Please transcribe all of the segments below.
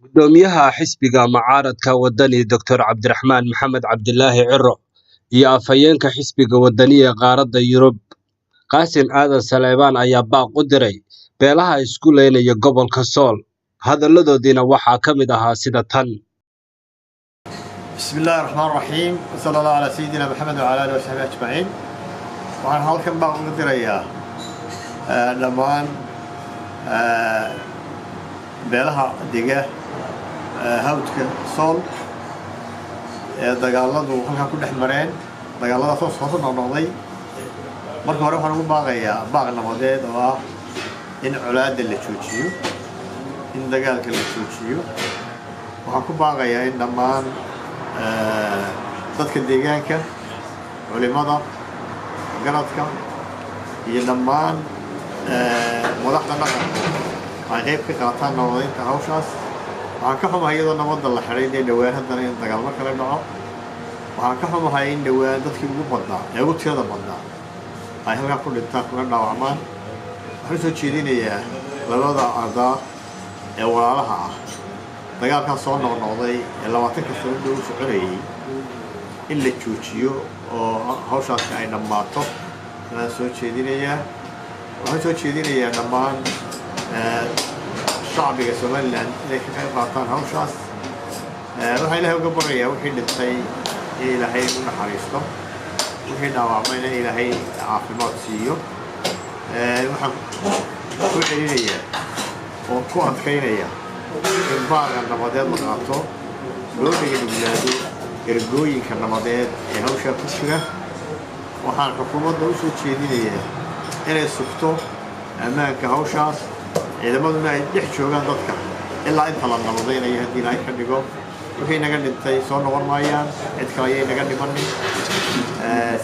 gudoomiyaha xisbiga mucaaradka wadani Dr. Cabdiraxmaan Maxamed Cabdilaahi Ciro iyo afhayeenka xisbiga wadani ee qaaradda Yurub Qaasim Aadan Saleebaan ayaa baaq u diray beelaha isku leynaya gobolka Sool hadalladoodina waxaa ka mid ahaa sida tan Bismillahir Rahmanir Rahiim sallallahu ala sayyidina Muhammad wa ala alihi wa sahbihi ajma'in waxaan halkan baaq ugu dirayaa dhammaan beelaha diga hawdka Sool ee dagaaladu halka ku dhex mareen dagaalada soo noqday marka hore waxaan ugu baaqayaa baaq nabadeed oo ah in colaadda la joojiyo in dagaalka la joojiyo waxaan ku baaqayaa in dhammaan dadka deegaanka culimada garadka iyo dhammaan madaxda dhaqanka ay qayb ka qaataan nabadeynta hawshaas waxaan ka xumahay iyadoo nabadda la xidhay inay dhawaan haddana in dagaalmo kale dhaco waxaan ka xumahay in dhawaan dadkii ugu badnaa ee ugu tirada badnaa ay halkaa ku dhintaan kuna dhaawacmaan waxaan soo jeedinayaa labada ardaa ee walaalaha ah dagaalkan soo noqnoqday ee 20 sano dhow soconayay in la joojiyo oo hawshaasi ay dhammaato waxaan soo jeedinayaa dhammaan shacbiga Soomaaliland inay ka qayb qaataan hawshaas waxaan ilaahay uga baryayaa wixii dhintay in ilaahay u naxariisto wixii dhaawacmayna ilaahay caafimaad siiyo waxaan ku celinayaa oo ku adkaynaya in baaqa nabadeed la qaato loo dhiganaado ergooyinka nabadeed ee hawsha ku jira waxaan xukuumadda u soo jeedinayaa inay sugto ammaanka hawshaas ciidamaduna ay dhex joogaan dadka ilaa inta la nabadaynayo haddii ilaahay ka dhigo wixii naga dhintay soo noqon maayaan cid kale ayay naga dhimanin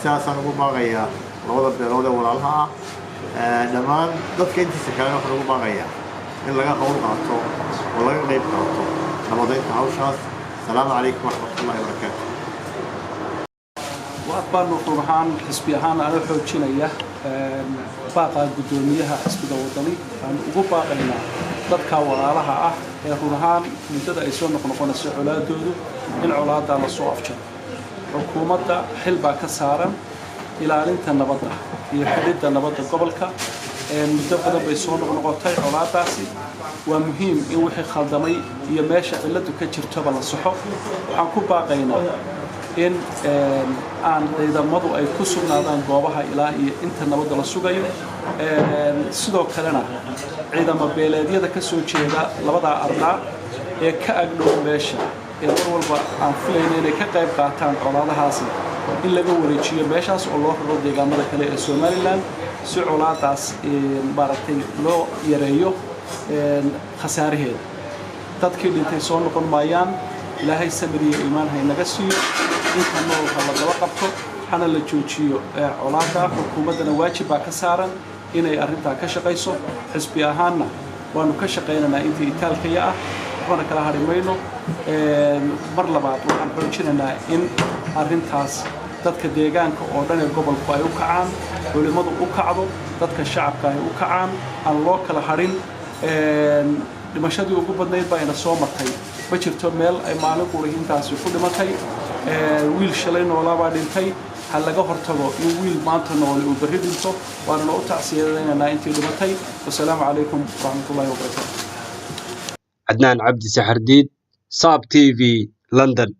sidaasaan ugu baaqayaa labada beelood ee walaalaha ah dhammaan dadka intiisa kalena waxaan ugu baaqayaa in laga qawl qaato oo laga qayb qaato nabadeynta hawshaas asalaamu calaykum waraxmatullaahi wabarakaatu وأطبعنا قرحان حسبيهان على حوجينية باقة قدوميها حسب الوطني أن أقوى بين ضدك وراها قرحان من تدا يسون نقول السعولات دودو إن علاد على الصوافج حكومة حلبة كسارة إلى أن تنبضها هي حديد النبض قبلك مدبر بيسون نقطة علاد داسي ومهم إن وحي خدمي يماشى إلا تكتر تبع الصحف وحنكون باقينا in aan ciidamadu ay ku sugnaadaan goobaha ilaa iyo inta nabadda la sugayo sidoo kalena ciidamo beeleedyada ka soo jeeda labada ardaa ee ka agdhow meesha ee mar walba aan filayno inay ka qayb qaataan colaadahaasi in laga wareejiyo meeshaas oo loo raro deegaamada kale ee Soomaaliland si colaadaas maaragtay loo yareeyo khasaaraheeda dadkii dhintay soo noqon maayaan ilaahay samiriyo iimaan hay naga siiyo inta noolka la daba qabto xana la joojiyo colaada xukuumadana waajib ka saaran inay arinta ka shaqeyso xisbi ahaanna waanu ka shaqeynaa intii itaalkaya ah waxaan kala harimayno mar labaad waxaan xoojinaynaa in arintaas dadka deegaanka oo dhan ee gobolku ay u kacaan culimadu u kacdo dadka shacabka ay u kacaan aan loo kala harin dhimashadii ugu badnayd baa ina soo martay ma jirto meel ay maalin quri intaasi ku dhimatay wiil shalay noolaa dhintay hal laga hortago in wiil maanta nool uu bari dhinto waana u tacsiyadeynaa intii dhimatay wassalaamu calaykum waraxmatullaahi wabarakaatuh Adnaan Cabdi Saxardiid Saab TV London